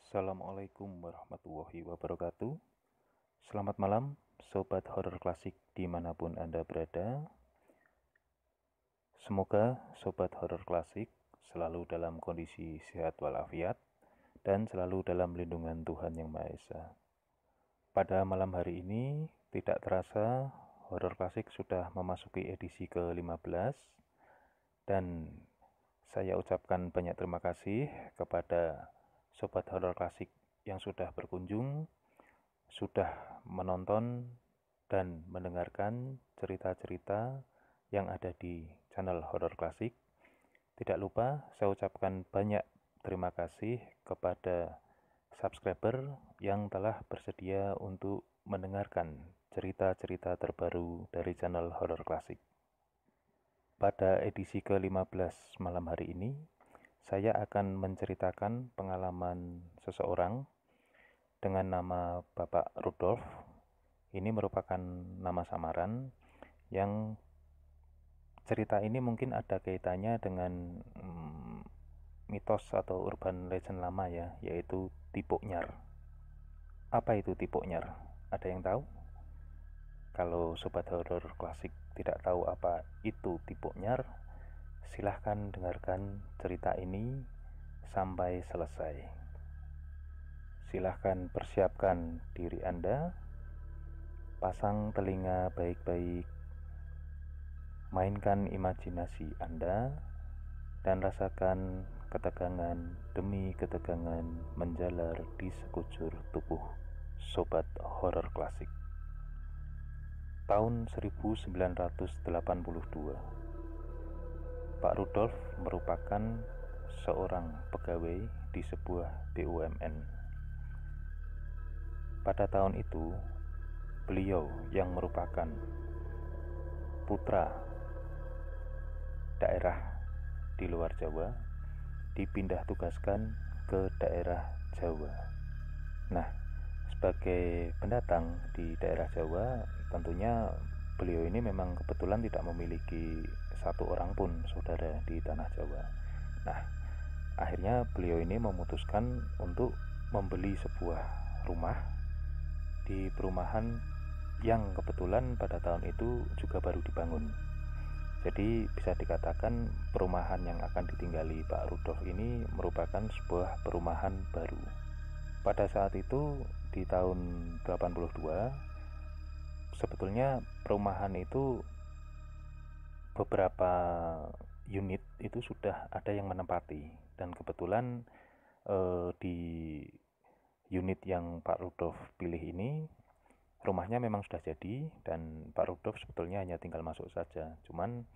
Assalamualaikum warahmatullahi wabarakatuh. Selamat malam, Sobat Horor Klasik dimanapun Anda berada. Semoga Sobat Horor Klasik selalu dalam kondisi sehat walafiat dan selalu dalam lindungan Tuhan Yang Maha Esa. Pada malam hari ini, tidak terasa Horor Klasik sudah memasuki edisi ke-15 dan saya ucapkan banyak terima kasih kepada Sobat Horor Klasik yang sudah berkunjung, sudah menonton dan mendengarkan cerita-cerita yang ada di channel Horor Klasik. Tidak lupa saya ucapkan banyak terima kasih kepada subscriber yang telah bersedia untuk mendengarkan cerita-cerita terbaru dari channel Horor Klasik. Pada edisi ke-15 malam hari ini, saya akan menceritakan pengalaman seseorang dengan nama Bapak Rudolf. Ini merupakan nama samaran yang cerita ini mungkin ada kaitannya dengan mitos atau urban legend lama ya, yaitu Tipuk Nyar. Apa itu Tipuk Nyar? Ada yang tahu? Kalau Sobat Horor Klasik tidak tahu apa itu Tipuk Nyar, silahkan dengarkan cerita ini sampai selesai. Silahkan persiapkan diri Anda, pasang telinga baik-baik, mainkan imajinasi Anda, dan rasakan ketegangan demi ketegangan menjalar di sekujur tubuh Sobat Horor Klasik. Tahun 1982, Pak Rudolf merupakan seorang pegawai di sebuah BUMN. Pada tahun itu, beliau yang merupakan putra daerah di luar Jawa dipindah tugaskan ke daerah Jawa. Nah, sebagai pendatang di daerah Jawa, tentunya beliau ini memang kebetulan tidak memiliki satu orang pun saudara di tanah Jawa. Nah, akhirnya beliau ini memutuskan untuk membeli sebuah rumah di perumahan yang kebetulan pada tahun itu juga baru dibangun. Jadi bisa dikatakan perumahan yang akan ditinggali Pak Rudolf ini merupakan sebuah perumahan baru. Pada saat itu di tahun 82, sebetulnya perumahan itu beberapa unit itu sudah ada yang menempati, dan kebetulan di unit yang Pak Rudolf pilih ini rumahnya memang sudah jadi, dan Pak Rudolf sebetulnya hanya tinggal masuk saja. Cuman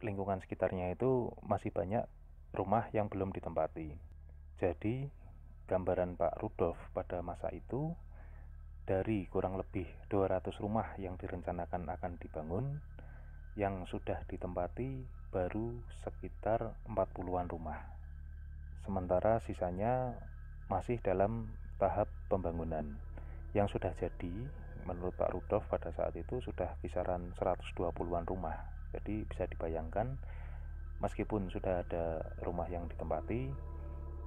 lingkungan sekitarnya itu masih banyak rumah yang belum ditempati. Jadi gambaran Pak Rudolf pada masa itu, dari kurang lebih 200 rumah yang direncanakan akan dibangun, yang sudah ditempati baru sekitar 40-an rumah. Sementara sisanya masih dalam tahap pembangunan. Yang sudah jadi menurut Pak Rudolf pada saat itu sudah kisaran 120-an rumah. Jadi bisa dibayangkan, meskipun sudah ada rumah yang ditempati,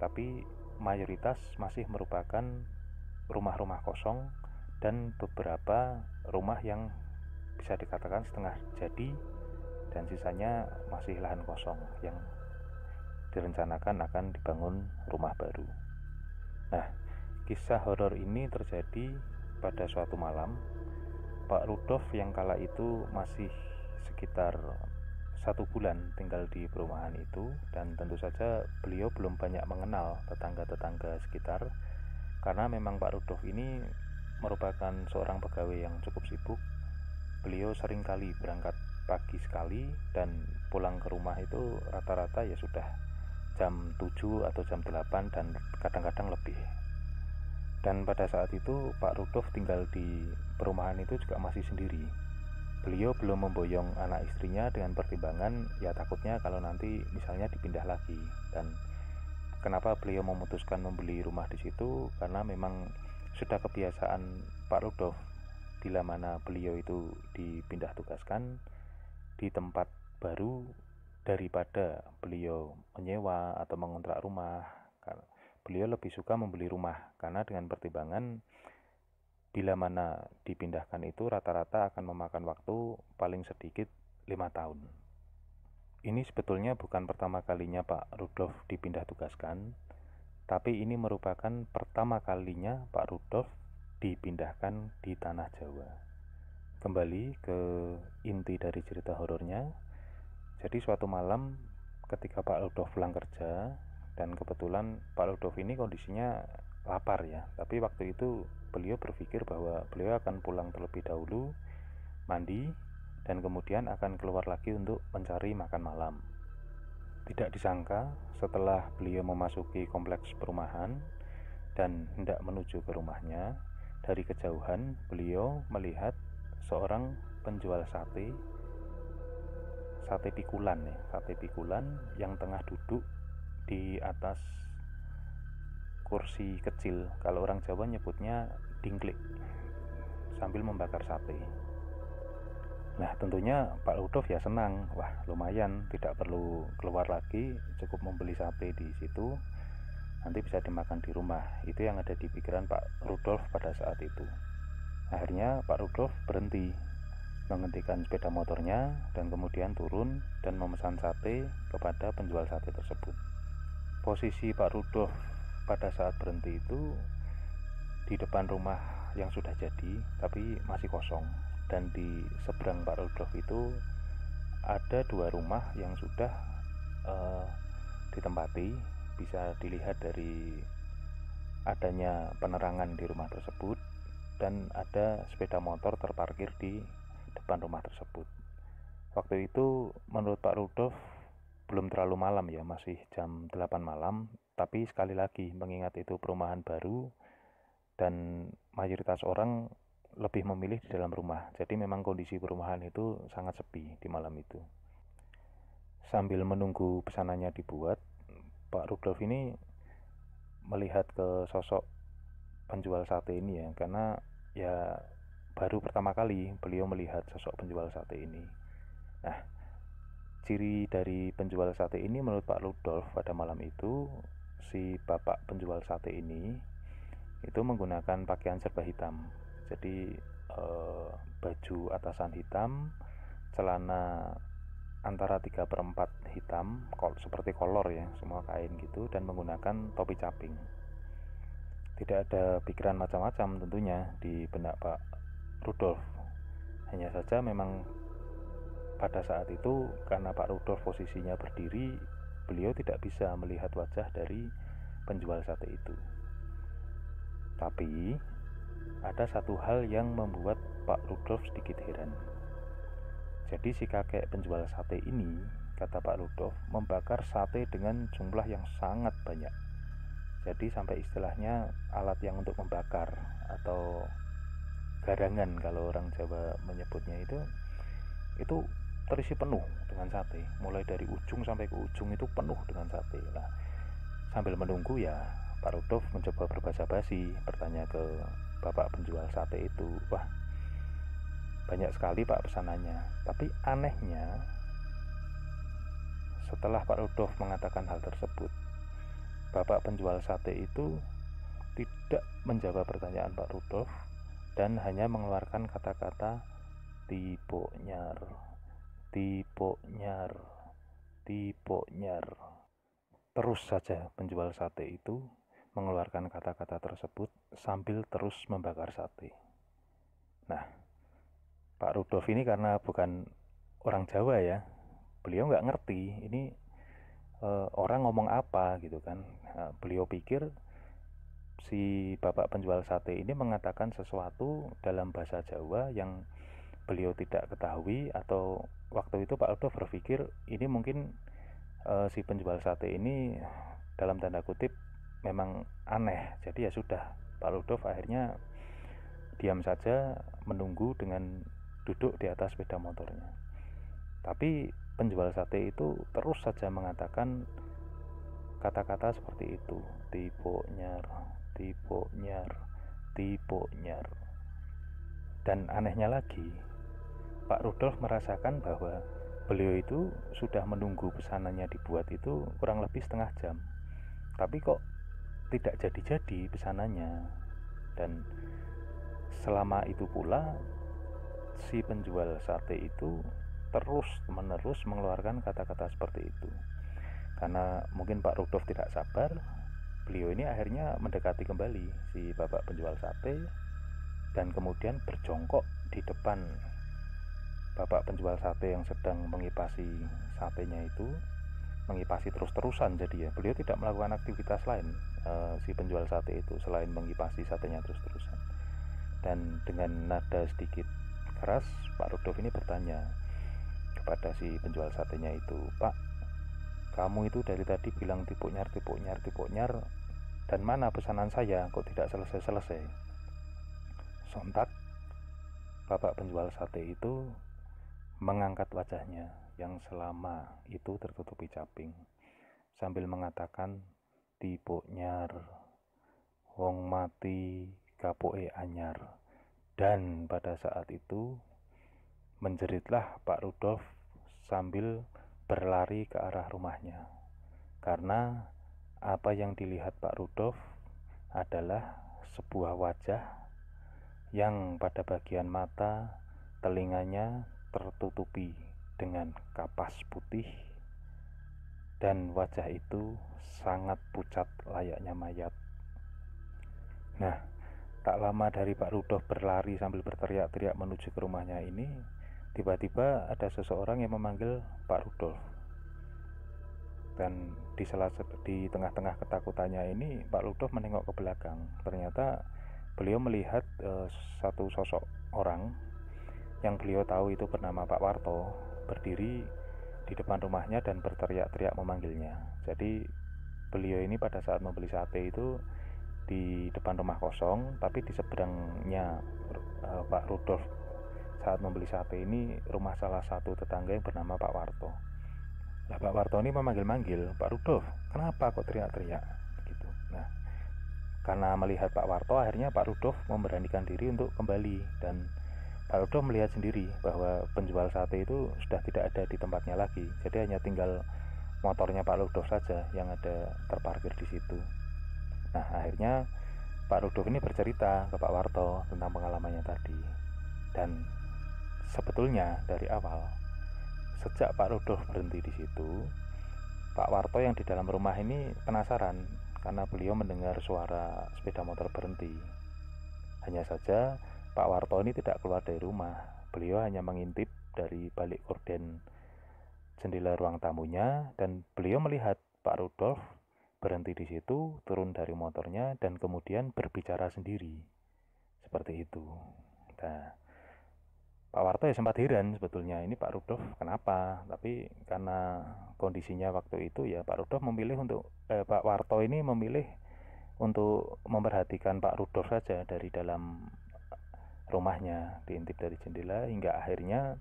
tapi mayoritas masih merupakan rumah-rumah kosong dan beberapa rumah yang bisa dikatakan setengah jadi, dan sisanya masih lahan kosong yang direncanakan akan dibangun rumah baru. Nah, kisah horor ini terjadi pada suatu malam. Pak Rudolf yang kala itu masih sekitar 1 bulan tinggal di perumahan itu, dan tentu saja beliau belum banyak mengenal tetangga-tetangga sekitar, karena memang Pak Rudolf ini merupakan seorang pegawai yang cukup sibuk. Beliau seringkali berangkat pagi sekali dan pulang ke rumah itu rata-rata ya sudah jam 7 atau jam 8 dan kadang-kadang lebih. Dan pada saat itu Pak Rudolf tinggal di perumahan itu juga masih sendiri. Beliau belum memboyong anak istrinya dengan pertimbangan ya takutnya kalau nanti misalnya dipindah lagi. Dan kenapa beliau memutuskan membeli rumah di situ, karena memang sudah kebiasaan Pak Rudolf bila mana beliau itu dipindah tugaskan di tempat baru, daripada beliau menyewa atau mengontrak rumah. beliau lebih suka membeli rumah karena dengan pertimbangan bila mana dipindahkan itu rata-rata akan memakan waktu paling sedikit 5 tahun. Ini sebetulnya bukan pertama kalinya Pak Rudolf dipindah tugaskan, tapi ini merupakan pertama kalinya Pak Rudolf dipindahkan di tanah Jawa. Kembali ke inti dari cerita horornya. Jadi suatu malam ketika Pak Rudolf pulang kerja, dan kebetulan Pak Rudolf ini kondisinya lapar ya, tapi waktu itu beliau berpikir bahwa beliau akan pulang terlebih dahulu, mandi, dan kemudian akan keluar lagi untuk mencari makan malam. Tidak disangka setelah beliau memasuki kompleks perumahan dan hendak menuju ke rumahnya, dari kejauhan beliau melihat seorang penjual sate pikulan yang tengah duduk di atas kursi kecil, kalau orang Jawa nyebutnya dingklik, sambil membakar sate. Nah tentunya Pak Rudolf ya senang, wah lumayan, tidak perlu keluar lagi, cukup membeli sate di situ, nanti bisa dimakan di rumah. Itu yang ada di pikiran Pak Rudolf pada saat itu. Akhirnya Pak Rudolf berhenti, menghentikan sepeda motornya, dan kemudian turun dan memesan sate kepada penjual sate tersebut. Posisi Pak Rudolf pada saat berhenti itu di depan rumah yang sudah jadi tapi masih kosong, dan di seberang Pak Rudolf itu ada 2 rumah yang sudah ditempati. Bisa dilihat dari adanya penerangan di rumah tersebut, dan ada sepeda motor terparkir di depan rumah tersebut. Waktu itu menurut Pak Rudolf belum terlalu malam ya, masih jam 8 malam, tapi sekali lagi mengingat itu perumahan baru dan mayoritas orang lebih memilih di dalam rumah, jadi memang kondisi perumahan itu sangat sepi di malam itu. Sambil menunggu pesanannya dibuat, Pak Rudolf ini melihat ke sosok penjual sate ini ya, karena ya baru pertama kali beliau melihat sosok penjual sate ini. Nah, ciri dari penjual sate ini menurut Pak Rudolf pada malam itu, si bapak penjual sate ini itu menggunakan pakaian serba hitam. Jadi baju atasan hitam, celana antara 3/4 hitam, seperti kolor ya, semua kain gitu, dan menggunakan topi caping. Tidak ada pikiran macam-macam tentunya di benak Pak Rudolf. Hanya saja memang pada saat itu karena Pak Rudolf posisinya berdiri, beliau tidak bisa melihat wajah dari penjual sate itu. Tapi ada satu hal yang membuat Pak Rudolf sedikit heran. Jadi si kakek penjual sate ini, kata Pak Rudolf, membakar sate dengan jumlah yang sangat banyak. Jadi sampai istilahnya alat yang untuk membakar atau garangan kalau orang Jawa menyebutnya itu terisi penuh dengan sate, mulai dari ujung sampai ke ujung itu penuh dengan sate. Nah, sambil menunggu ya Pak Rudolf mencoba berbahasa basi, bertanya ke bapak penjual sate itu, wah banyak sekali Pak pesanannya. Tapi anehnya setelah Pak Rudolf mengatakan hal tersebut, bapak penjual sate itu tidak menjawab pertanyaan Pak Rudolf dan hanya mengeluarkan kata-kata tiponyar. Terus saja penjual sate itu mengeluarkan kata-kata tersebut sambil terus membakar sate. Nah, Pak Rudolf ini karena bukan orang Jawa ya, beliau nggak ngerti ini orang ngomong apa gitu kan. Nah, beliau pikir si bapak penjual sate ini mengatakan sesuatu dalam bahasa Jawa yang beliau tidak ketahui, atau waktu itu Pak Rudolf berpikir ini mungkin si penjual sate ini dalam tanda kutip memang aneh. Jadi ya sudah, Pak Rudolf akhirnya diam saja menunggu dengan duduk di atas sepeda motornya. Tapi penjual sate itu terus saja mengatakan kata-kata seperti itu, tiponyar. Dan anehnya lagi, Pak Rudolf merasakan bahwa beliau itu sudah menunggu pesanannya dibuat itu kurang lebih setengah jam, tapi kok tidak jadi-jadi pesanannya. Dan selama itu pula si penjual sate itu terus-menerus mengeluarkan kata-kata seperti itu. Karena mungkin Pak Rudolf tidak sabar, beliau ini akhirnya mendekati kembali si bapak penjual sate dan kemudian berjongkok di depan bapak penjual sate yang sedang mengipasi satenya itu, mengipasi terus-terusan. Jadi ya beliau tidak melakukan aktivitas lain, si penjual sate itu, selain mengipasi satenya terus-terusan. Dan dengan nada sedikit keras, Pak Rudolf ini bertanya kepada si penjual satenya itu, "Pak, kamu itu dari tadi bilang tipuk nyar, dan mana pesanan saya kok tidak selesai-selesai?" Sontak bapak penjual sate itu mengangkat wajahnya yang selama itu tertutupi caping sambil mengatakan, "Tipuk nyar, wong mati kapoke anyar." Dan pada saat itu menjeritlah Pak Rudolf sambil berlari ke arah rumahnya, karena apa yang dilihat Pak Rudolf adalah sebuah wajah yang pada bagian mata, telinganya tertutupi dengan kapas putih, dan wajah itu sangat pucat layaknya mayat. Nah, tak lama dari Pak Rudolf berlari sambil berteriak-teriak menuju ke rumahnya ini, tiba-tiba ada seseorang yang memanggil Pak Rudolf. Dan di tengah-tengah ketakutannya ini, Pak Rudolf menengok ke belakang. Ternyata beliau melihat satu sosok orang yang beliau tahu itu bernama Pak Warto berdiri di depan rumahnya dan berteriak-teriak memanggilnya. Jadi beliau ini pada saat membeli sate itu di depan rumah kosong, tapi di seberangnya Pak Rudolf saat membeli sate ini rumah salah satu tetangga yang bernama Pak Warto. Nah, Pak Warto ini memanggil-manggil, "Pak Rudolf, kenapa kok teriak-teriak?" Gitu. Nah, karena melihat Pak Warto, akhirnya Pak Rudolf memberanikan diri untuk kembali, dan Pak Rudolf melihat sendiri bahwa penjual sate itu sudah tidak ada di tempatnya lagi. Jadi hanya tinggal motornya Pak Rudolf saja yang ada terparkir di situ. Nah, akhirnya Pak Rudolf ini bercerita ke Pak Warto tentang pengalamannya tadi. Dan sebetulnya dari awal, sejak Pak Rudolf berhenti di situ, Pak Warto yang di dalam rumah ini penasaran karena beliau mendengar suara sepeda motor berhenti. Hanya saja Pak Warto ini tidak keluar dari rumah. Beliau hanya mengintip dari balik gorden jendela ruang tamunya, dan beliau melihat Pak Rudolf berhenti di situ, turun dari motornya, dan kemudian berbicara sendiri. Seperti itu. Nah, Pak Warto ya sempat heran sebetulnya, ini Pak Rudolf kenapa, tapi karena kondisinya waktu itu ya Pak Rudolf memilih untuk Pak Warto ini memilih untuk memperhatikan Pak Rudolf saja dari dalam rumahnya, diintip dari jendela, hingga akhirnya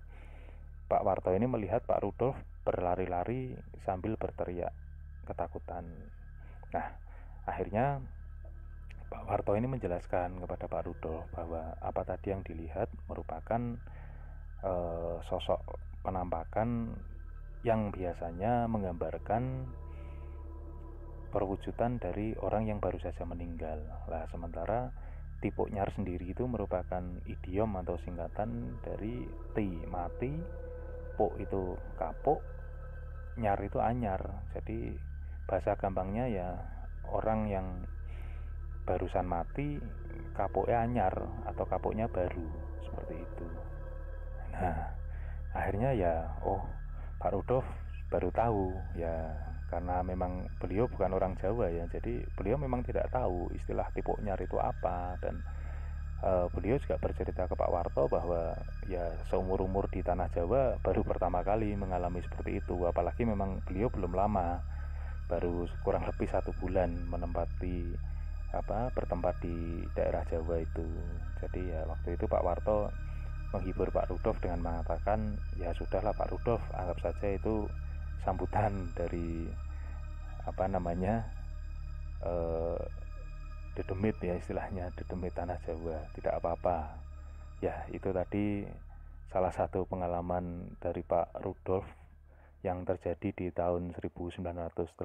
Pak Warto ini melihat Pak Rudolf berlari-lari sambil berteriak ketakutan. Nah, akhirnya Pak Warto ini menjelaskan kepada Pak Rudolf bahwa apa tadi yang dilihat merupakan sosok penampakan yang biasanya menggambarkan perwujudan dari orang yang baru saja meninggal. Lah, sementara tipuk nyar sendiri itu merupakan idiom atau singkatan dari ti mati, puk itu kapuk, nyar itu anyar. Jadi bahasa gampangnya ya orang yang barusan mati kapuknya anyar atau kapuknya baru, seperti itu. Nah, akhirnya ya Pak Rudolf baru tahu ya, karena memang beliau bukan orang Jawa ya, jadi beliau memang tidak tahu istilah tipuk nyar itu apa. Dan beliau juga bercerita ke Pak Warto bahwa ya seumur-umur di tanah Jawa baru pertama kali mengalami seperti itu, apalagi memang beliau belum lama, baru kurang lebih 1 bulan bertempat di daerah Jawa itu. Jadi ya waktu itu Pak Warto menghibur Pak Rudolf dengan mengatakan, ya sudahlah Pak Rudolf, anggap saja itu sambutan dari dedemit ya, istilahnya dedemit tanah Jawa, tidak apa-apa. Ya, itu tadi salah satu pengalaman dari Pak Rudolf yang terjadi di tahun 1982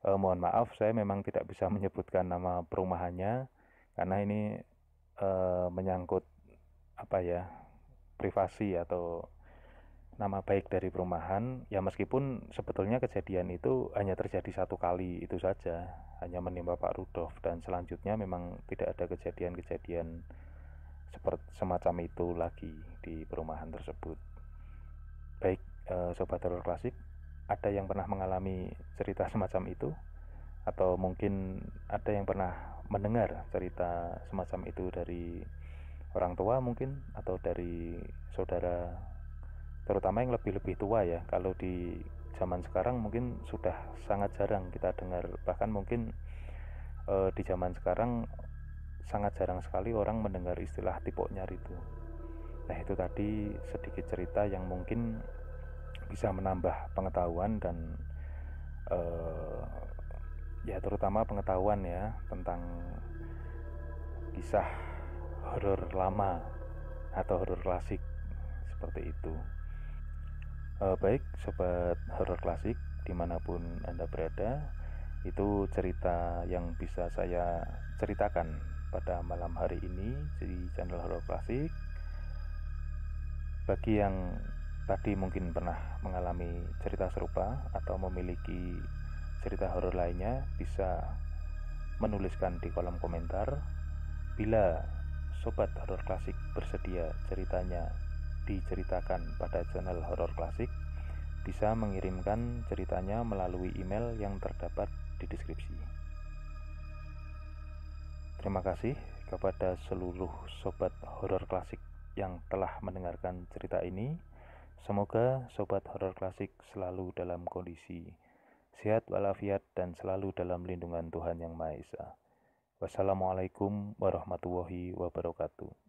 Mohon maaf, saya memang tidak bisa menyebutkan nama perumahannya karena ini menyangkut apa ya, privasi atau nama baik dari perumahan. Ya meskipun sebetulnya kejadian itu hanya terjadi satu kali itu saja, hanya menimpa Pak Rudolf, dan selanjutnya memang tidak ada kejadian-kejadian seperti semacam itu lagi di perumahan tersebut. Baik, Sobat Horor Klasik, ada yang pernah mengalami cerita semacam itu? Atau mungkin ada yang pernah mendengar cerita semacam itu dari orang tua mungkin, atau dari saudara, terutama yang lebih-lebih tua ya. Kalau di zaman sekarang mungkin sudah sangat jarang kita dengar, bahkan mungkin di zaman sekarang sangat jarang sekali orang mendengar istilah tipok nyar itu. Nah, itu tadi sedikit cerita yang mungkin bisa menambah pengetahuan dan eh, ya terutama pengetahuan ya tentang kisah horor lama atau horor klasik seperti itu. Baik Sobat Horor Klasik, dimanapun Anda berada, itu cerita yang bisa saya ceritakan pada malam hari ini di channel Horor Klasik. Bagi yang tadi mungkin pernah mengalami cerita serupa atau memiliki cerita horor lainnya, bisa menuliskan di kolom komentar. Bila Sobat Horor Klasik bersedia ceritanya diceritakan pada channel Horor Klasik, bisa mengirimkan ceritanya melalui email yang terdapat di deskripsi. Terima kasih kepada seluruh Sobat Horor Klasik yang telah mendengarkan cerita ini. Semoga Sobat Horor Klasik selalu dalam kondisi sehat walafiat dan selalu dalam lindungan Tuhan Yang Maha Esa. Wassalamualaikum warahmatullahi wabarakatuh.